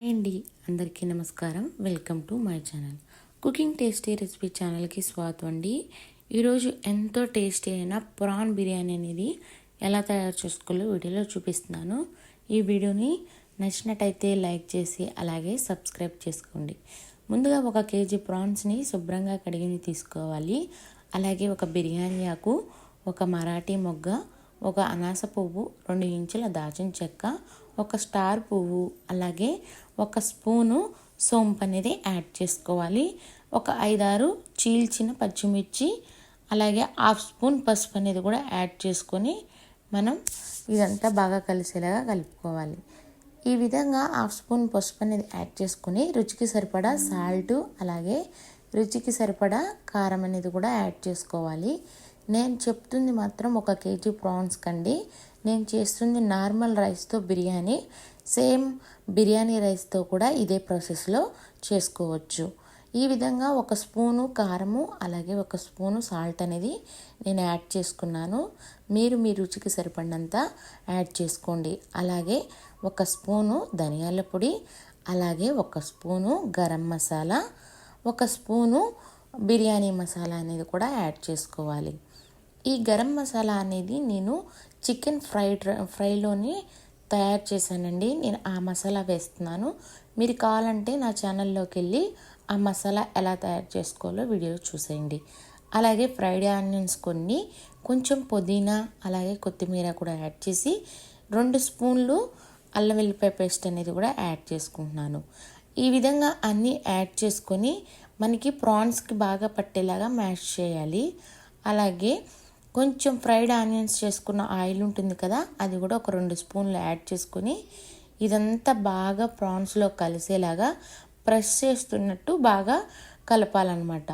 Hi అండి, అందరికీ నమస్కారం. Welcome to my channel. Cooking tasty recipe ఛానల్కి స్వాగతం అండి. ఈరోజు ఎంతో టేస్టీ అయిన ప్రాన్ బిర్యానీ అనేది ఎలా తయారు చేసుకోవాలో వీడియోలో చూపిస్తున్నాను. ఈ వీడియోని నచ్చినట్టయితే లైక్ చేసి అలాగే సబ్స్క్రైబ్ చేసుకోండి. ముందుగా 1 కేజీ ప్రాన్స్ని శుభ్రంగా కడిగి తీసుకోవాలి. అలాగే ఒక బిర్యానీ ఆకు, ఒక మరాఠీ మొగ్గ, ఒక అనాస పువ్వు, 2 ఇంచుల దాచిన చెక్క, ఒక స్టార్ పువ్వు, అలాగే 1 స్పూను సోంపు అనేది యాడ్ చేసుకోవాలి. ఒక 5-6 చీల్చిన పచ్చిమిర్చి, అలాగే 1/2 స్పూన్ పసుపు అనేది కూడా యాడ్ చేసుకొని మనం ఇదంతా బాగా కలిసేలాగా కలుపుకోవాలి. ఈ విధంగా 1/2 స్పూన్ పసుపు అనేది యాడ్ చేసుకొని రుచికి సరిపడా సాల్ట్, అలాగే రుచికి సరిపడా కారం అనేది కూడా యాడ్ చేసుకోవాలి. నేను చెప్తుంది మాత్రం 1 కేజీ ప్రాన్స్ కండి. నేను చేస్తుంది నార్మల్ రైస్తో బిర్యానీ. సేమ్ బిర్యానీ రైస్తో కూడా ఇదే ప్రాసెస్లో చేసుకోవచ్చు. ఈ విధంగా 1 స్పూను కారము, అలాగే 1 స్పూను సాల్ట్ అనేది నేను యాడ్ చేసుకున్నాను. మీరు మీ రుచికి సరిపడినంత యాడ్ చేసుకోండి. అలాగే 1 స్పూను ధనియాల పొడి, అలాగే 1 స్పూను గరం మసాలా, 1 స్పూను బిర్యానీ మసాలా అనేది కూడా యాడ్ చేసుకోవాలి. ఈ గరం మసాలా అనేది నేను చికెన్ ఫ్రైలోని తయారు చేశానండి. నేను ఆ మసాలా వేస్తున్నాను. మీరు కావాలంటే నా ఛానల్లోకి వెళ్ళి ఆ మసాలా ఎలా తయారు చేసుకోవాలో వీడియో చూసేయండి. అలాగే ఫ్రైడ్ ఆనియన్స్ కొన్ని, కొంచెం పుదీనా, అలాగే కొత్తిమీర కూడా యాడ్ చేసి 2 స్పూన్లు అల్లం వెల్లిపాయ పేస్ట్ అనేది కూడా యాడ్ చేసుకుంటున్నాను. ఈ విధంగా అన్నీ యాడ్ చేసుకొని మనకి ప్రాన్స్కి బాగా పట్టేలాగా మ్యాష్ చేయాలి. అలాగే కొంచెం ఫ్రైడ్ ఆనియన్స్ చేసుకున్న ఆయిల్ ఉంటుంది కదా, అది కూడా ఒక 2 స్పూన్లు యాడ్ చేసుకొని ఇదంతా బాగా ప్రాన్స్లో కలిసేలాగా ప్రెస్ చేస్తున్నట్టు బాగా కలపాలన్నమాట.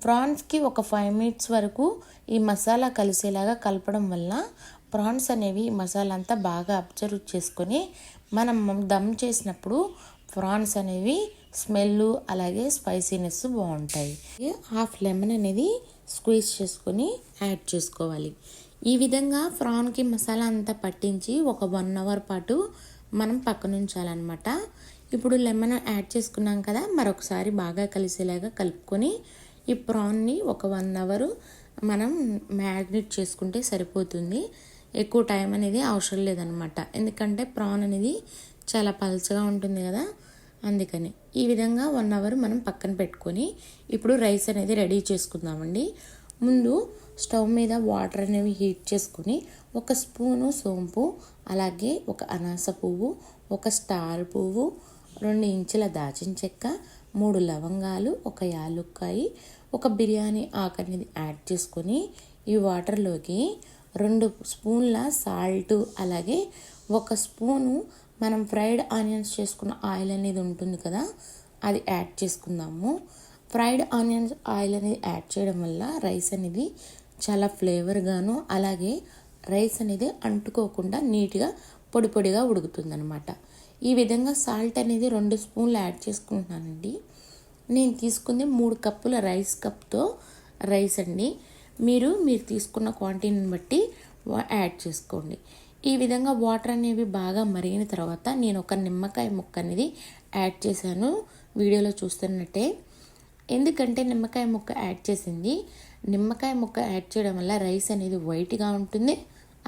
ప్రాన్స్కి ఒక 5 మినిట్స్ వరకు ఈ మసాలా కలిసేలాగా కలపడం వల్ల ప్రాన్స్ అనేవి ఈ మసాలా అంతా బాగా అబ్జర్వ్ చేసుకొని మనం దమ్ చేసినప్పుడు ప్రాన్స్ అనేవి స్మెల్ అలాగే స్పైసీనెస్ బాగుంటాయి. 1/2 లెమన్ అనేది స్క్వీజ్ చేసుకొని యాడ్ చేసుకోవాలి. ఈ విధంగా ప్రాన్కి మసాలా అంతా పట్టించి ఒక 1 అవర్ పాటు మనం పక్కన ఉంచాలన్నమాట. ఇప్పుడు లెమన్ యాడ్ చేసుకున్నాం కదా, మరొకసారి బాగా కలిసేలాగా కలుపుకొని ఈ ప్రాన్ని ఒక 1 అవర్ మనం మ్యారినేట్ చేసుకుంటే సరిపోతుంది. ఎక్కువ టైం అనేది అవసరం లేదనమాట. ఎందుకంటే ప్రాన్ అనేది చాలా పల్చగా ఉంటుంది కదా, అందుకని ఈ విధంగా 1 అవర్ మనం పక్కన పెట్టుకొని ఇప్పుడు రైస్ అనేది రెడీ చేసుకుందామండి. ముందు స్టవ్ మీద వాటర్ అనేవి హీట్ చేసుకుని 1 స్పూను సోంపు, అలాగే 1 అనాస పువ్వు, 1 స్టార్ పువ్వు, 2 ఇంచుల దాచిన చెక్క, 3 లవంగాలు, 1 యాలుక్కాయి, 1 బిర్యానీ ఆకు అనేది యాడ్ చేసుకొని ఈ వాటర్లోకి 2 స్పూన్ల సాల్ట్, అలాగే 1 స్పూను మనం ఫ్రైడ్ ఆనియన్స్ చేసుకున్న ఆయిల్ అనేది ఉంటుంది కదా, అది యాడ్ చేసుకుందాము. ఫ్రైడ్ ఆనియన్స్ ఆయిల్ అనేది యాడ్ చేయడం వల్ల రైస్ అనేది చాలా ఫ్లేవర్గాను, అలాగే రైస్ అనేది అంటుకోకుండా నీట్గా పొడి పొడిగా ఉడుకుతుందనమాట. ఈ విధంగా సాల్ట్ అనేది 2 స్పూన్లు యాడ్ చేసుకుంటున్నానండి. నేను తీసుకుంది 3 కప్పుల రైస్ కప్తో రైస్ అండి. మీరు తీసుకున్న క్వాంటిటీని బట్టి యాడ్ చేసుకోండి. ఈ విధంగా వాటర్ అనేవి బాగా మరిగిన తర్వాత నేను 1 నిమ్మకాయ ముక్క అనేది యాడ్ చేశాను, వీడియోలో చూస్తున్నట్టే. ఎందుకంటే నిమ్మకాయ ముక్క యాడ్ చేసింది, నిమ్మకాయ ముక్క యాడ్ చేయడం వల్ల రైస్ అనేది వైట్గా ఉంటుంది,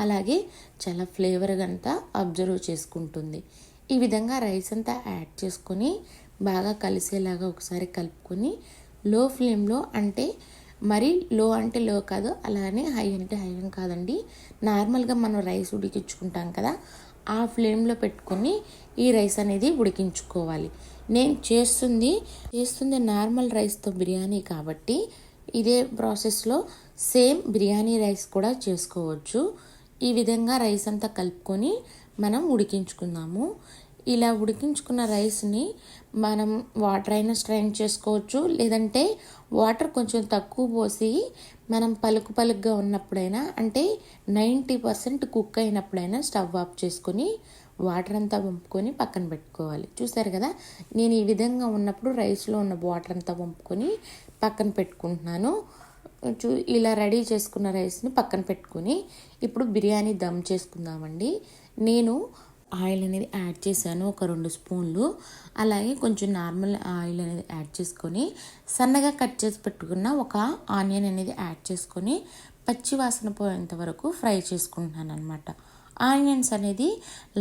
అలాగే చాలా ఫ్లేవర్గా అంతా అబ్జర్వ్ చేసుకుంటుంది. ఈ విధంగా రైస్ అంతా యాడ్ చేసుకొని బాగా కలిసేలాగా ఒకసారి కలుపుకొని లో ఫ్లేమ్లో, అంటే మరి లో అంటే లో కాదు, అలానే హై అంటే హై కాదండి, నార్మల్గా మనం రైస్ ఉడికించుకుంటాం కదా, ఆ ఫ్లేమ్లో పెట్టుకొని ఈ రైస్ అనేది ఉడికించుకోవాలి. నేను చేస్తుంది నార్మల్ రైస్తో బిర్యానీ కాబట్టి ఇదే ప్రాసెస్లో సేమ్ బిర్యానీ రైస్ కూడా చేసుకోవచ్చు. ఈ విధంగా రైస్ అంతా కలుపుకొని మనం ఉడికించుకుందాము. ఇలా ఉడికించుకున్న రైస్ని మనం వాటర్ అయినా స్ట్రైన్ చేసుకోవచ్చు, లేదంటే వాటర్ కొంచెం తక్కువ పోసి మనం పలుకుగా ఉన్నప్పుడైనా, అంటే 90% కుక్ అయినప్పుడైనా స్టవ్ ఆఫ్ చేసుకొని వాటర్ అంతా వంపుకొని పక్కన పెట్టుకోవాలి. చూసారు కదా, నేను ఈ విధంగా ఉన్నప్పుడు రైస్లో ఉన్న వాటర్ అంతా వంపుకొని పక్కన పెట్టుకుంటున్నాను. ఇలా రెడీ చేసుకున్న రైస్ని పక్కన పెట్టుకొని ఇప్పుడు బిర్యానీ దమ్ చేసుకుందామండి. నేను ఆయిల్ అనేది యాడ్ చేశాను, ఒక 2 స్పూన్లు. అలాగే కొంచెం నార్మల్ ఆయిల్ అనేది యాడ్ చేసుకొని సన్నగా కట్ చేసి పెట్టుకున్న ఒక ఆనియన్ అనేది యాడ్ చేసుకొని పచ్చి వాసన పోయేంత వరకు ఫ్రై చేసుకుంటున్నాను అనమాట. ఆనియన్స్ అనేది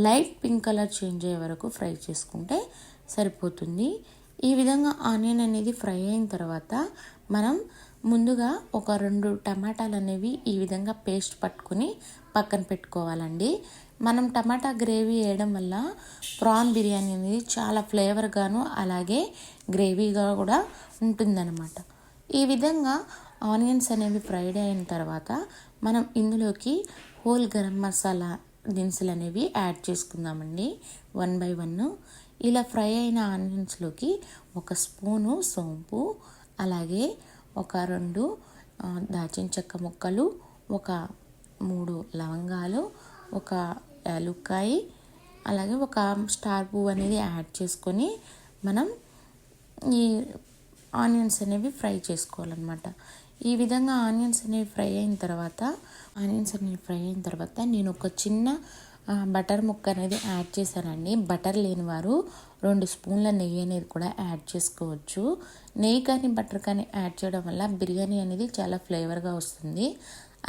లైట్ పింక్ కలర్ చేంజ్ అయ్యే వరకు ఫ్రై చేసుకుంటే సరిపోతుంది. ఈ విధంగా ఆనియన్ అనేది ఫ్రై అయిన తర్వాత మనం ముందుగా ఒక 2 టమాటాలు అనేవి ఈ విధంగా పేస్ట్ పట్టుకుని పక్కన పెట్టుకోవాలండి. మనం టమాటా గ్రేవీ వేయడం వల్ల ప్రాన్ బిర్యానీ అనేది చాలా ఫ్లేవర్గాను అలాగే గ్రేవీగా కూడా ఉంటుందన్నమాట. ఈ విధంగా ఆనియన్స్ అనేవి ఫ్రైడ్ అయిన తర్వాత మనం ఇందులోకి హోల్ గరం మసాలా దినుసులు అనేవి యాడ్ చేసుకుందామండి 1 బై 1. ఇలా ఫ్రై అయిన ఆనియన్స్లోకి 1 స్పూను సోంపు, అలాగే ఒక 2 దాల్చిన చెక్క ముక్కలు, ఒక 3 లవంగాలు, ఒక యాలుక్కాయ, అలాగే ఒక స్టార్ పువ్వు అనేది యాడ్ చేసుకొని మనం ఈ ఆనియన్స్ అనేవి ఫ్రై చేసుకోవాలన్నమాట. ఈ విధంగా ఆనియన్స్ అనేవి ఫ్రై అయిన తర్వాత నేను ఒక చిన్న బటర్ ముక్క అనేది యాడ్ చేశానండి. బటర్ లేని వారు 2 స్పూన్ల నెయ్యి అనేది కూడా యాడ్ చేసుకోవచ్చు. నెయ్యి కానీ బటర్ కానీ యాడ్ చేయడం వల్ల బిర్యానీ అనేది చాలా ఫ్లేవర్గా వస్తుంది.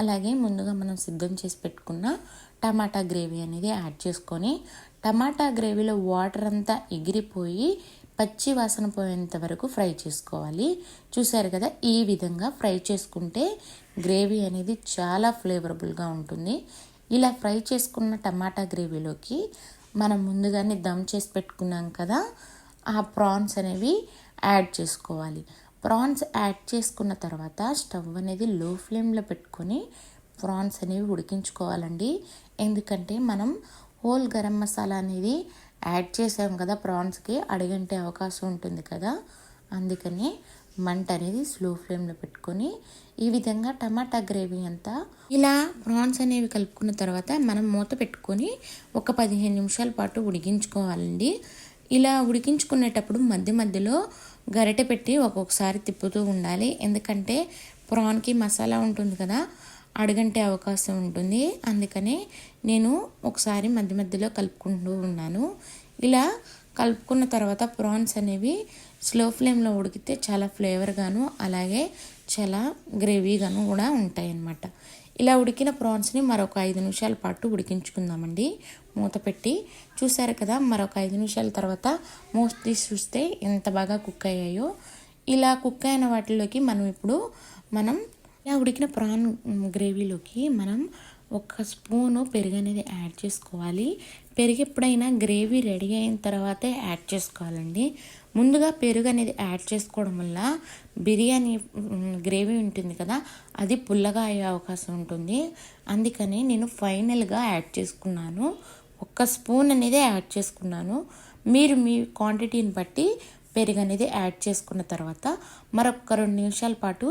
అలాగే ముందుగా మనం సిద్ధం చేసి పెట్టుకున్న టమాటా గ్రేవీ అనేది యాడ్ చేసుకొని టమాటా గ్రేవీలో వాటర్ అంతా ఎగిరిపోయి పచ్చి వాసన పోయేంత వరకు ఫ్రై చేసుకోవాలి. చూసారు కదా, ఈ విధంగా ఫ్రై చేసుకుంటే గ్రేవీ అనేది చాలా ఫ్లేవరబుల్గా ఉంటుంది. ఇలా ఫ్రై చేసుకున్న టమాటా గ్రేవీలోకి మనం ముందుగానే దమ్ చేసి పెట్టుకున్నాం కదా, ఆ ప్రాన్స్ అనేవి యాడ్ చేసుకోవాలి. ప్రాన్స్ యాడ్ చేసుకున్న తర్వాత స్టవ్ అనేది లో ఫ్లేమ్లో పెట్టుకొని ప్రాన్స్ అనేవి ఉడికించుకోవాలండి. ఎందుకంటే మనం హోల్ గరం మసాలా అనేది యాడ్ చేసాం కదా, ప్రాన్స్కి అడుగంటే అవకాశం ఉంటుంది కదా, అందుకని మంట అనేది స్లో ఫ్లేమ్లో పెట్టుకొని ఈ విధంగా టమాటా గ్రేవీ అంతా ఇలా ప్రాన్స్ అనేవి కలుపుకున్న తర్వాత మనం మూత పెట్టుకొని ఒక 15 నిమిషాల పాటు ఉడికించుకోవాలండి. ఇలా ఉడికించుకునేటప్పుడు మధ్య మధ్యలో గరిటె పెట్టి ఒక్కొక్కసారి తిప్పుతూ ఉండాలి. ఎందుకంటే ప్రాన్కి మసాలా ఉంటుంది కదా, అడుగంటే అవకాశం ఉంటుంది. అందుకనే నేను ఒకసారి మధ్య మధ్యలో కలుపుకుంటూ ఉన్నాను. ఇలా కలుపుకున్న తర్వాత ప్రాన్స్ అనేవి స్లో ఫ్లేమ్లో ఉడికితే చాలా ఫ్లేవర్గాను అలాగే చాలా గ్రేవీగాను కూడా ఉంటాయి అన్నమాట. ఇలా ఉడికిన ప్రాన్స్ని మరొక 5 నిమిషాల పాటు ఉడికించుకుందామండి మూత పెట్టి. చూసారు కదా, మరొక 5 నిమిషాల తర్వాత మూత తీసి చూస్తే ఎంత బాగా కుక్ అయ్యాయో. ఇలా కుక్ అయిన వాటిలోకి మనం ఇలా ఉడికిన ప్రాన్ గ్రేవీలోకి మనం 1 స్పూను పెరుగు అనేది యాడ్ చేసుకోవాలి. పెరుగు ఎప్పుడైనా గ్రేవీ రెడీ అయిన తర్వాతే యాడ్ చేసుకోవాలండి. ముందుగా పెరుగు అనేది యాడ్ చేసుకోవడం వల్ల బిర్యానీ గ్రేవీ ఉంటుంది కదా, అది పుల్లగా అయ్యే అవకాశం ఉంటుంది. అందుకని నేను ఫైనల్గా యాడ్ చేసుకున్నాను. 1 స్పూన్ అనేది యాడ్ చేసుకున్నాను. మీరు మీ క్వాంటిటీని బట్టి పెరుగు అనేది యాడ్ చేసుకున్న తర్వాత మరొక 2 నిమిషాల పాటు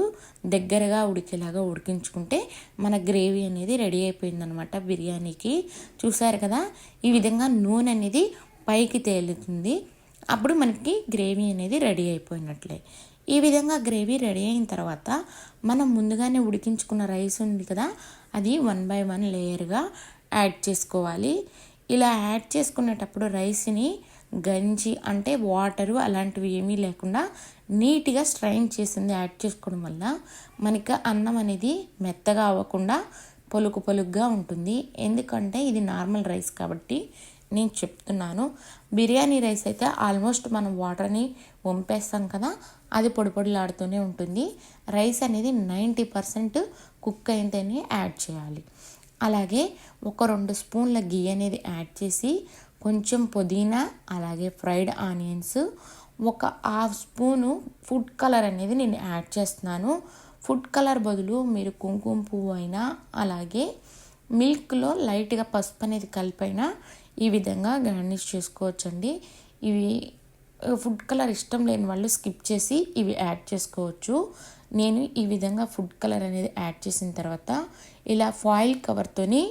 దగ్గరగా ఉడికేలాగా ఉడికించుకుంటే మన గ్రేవీ అనేది రెడీ అయిపోయిందనమాట బిర్యానీకి. చూసారు కదా, ఈ విధంగా నూనె అనేది పైకి తేలుతుంది. అప్పుడు మనకి గ్రేవీ అనేది రెడీ అయిపోయినట్లే. ఈ విధంగా గ్రేవీ రెడీ అయిన తర్వాత మనం ముందుగానే ఉడికించుకున్న రైస్ ఉంది కదా, అది 1 బై 1 లేయర్గా యాడ్ చేసుకోవాలి. ఇలా యాడ్ చేసుకునేటప్పుడు రైస్ని గంజి అంటే వాటరు అలాంటివి ఏమీ లేకుండా నీట్గా స్ట్రైన్ చేసింది యాడ్ చేసుకోవడం వల్ల మనకి అన్నం అనేది మెత్తగా అవ్వకుండా పొలుకుగా ఉంటుంది. ఎందుకంటే ఇది నార్మల్ రైస్ కాబట్టి నేను చెప్తున్నాను. బిర్యానీ రైస్ అయితే ఆల్మోస్ట్ మనం వాటర్ని వంపేస్తాం కదా, అది పొడిలాడుతూనే ఉంటుంది. రైస్ అనేది 90% కుక్ అయితేనే యాడ్ చేయాలి. అలాగే ఒక 2 స్పూన్ల గీ అనేది యాడ్ చేసి కొంచెం పుదీనా, అలాగే ఫ్రైడ్ ఆనియన్స్, ఒక 1/2 స్పూను ఫుడ్ కలర్ అనేది నేను యాడ్ చేస్తున్నాను. ఫుడ్ కలర్ బదులు మీరు కుంకుమ పువ్వు అయినా అలాగే మిల్క్లో లైట్గా పసుపు అనేది కలిపైనా ఈ విధంగా గార్నిష్ చేసుకోవచ్చండి. ఇవి ఫుడ్ కలర్ ఇష్టం లేని వాళ్ళు స్కిప్ చేసి ఇవి యాడ్ చేసుకోవచ్చు. నేను ఈ విధంగా ఫుడ్ కలర్ అనేది యాడ్ చేసిన తర్వాత ఇలా ఫాయిల్ కవర్తోని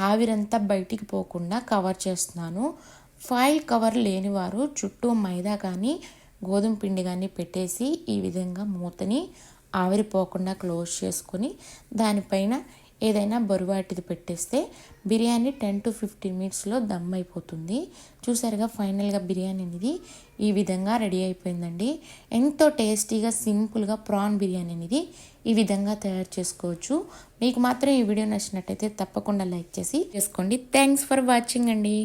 ఆవిరంతా బయటికి పోకుండా కవర్ చేస్తున్నాను. ఫాయిల్ కవర్ లేని వారు చుట్టూ మైదా కానీ గోధుమ పిండి కానీ పెట్టేసి ఈ విధంగా మూతని ఆవిరిపోకుండా క్లోజ్ చేసుకొని దానిపైన ఏదైనా బరువాటిది పెట్టేస్తే బిర్యానీ 10 to 15 మినిట్స్లో దమ్ అయిపోతుంది. చూసారుగా ఫైనల్గా బిర్యానీ అనేది ఈ విధంగా రెడీ అయిపోయిందండి. ఎంతో టేస్టీగా సింపుల్గా ప్రాన్ బిర్యానీ అనేది ఈ విధంగా తయారు చేసుకోవచ్చు. మీకు మాత్రం ఈ వీడియో నచ్చినట్టయితే తప్పకుండా లైక్ చేసి చేసుకోండి. థ్యాంక్స్ ఫర్ వాచింగ్ అండి.